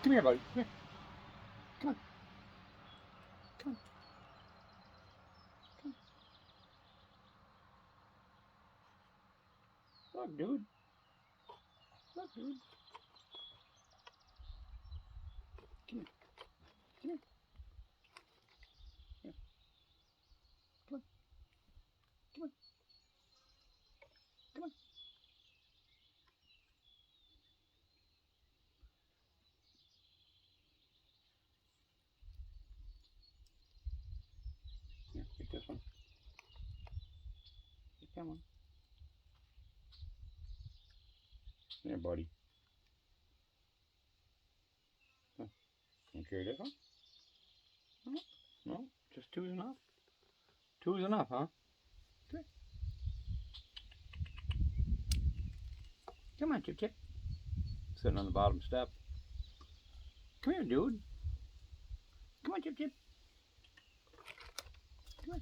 Come here, buddy. Come here. Come on. Come on. Come on. Look, dude. Look, dude. Come here. Come here. Here. Come on. Come on. Come on. Here, take this one. Take that one. There, buddy. Huh. You carry this one? No, no, just two is enough. Two is enough, huh? Okay. Come on, Chip Chip. Sitting on the bottom step. Come here, dude. Come on, Chip Chip. Come on.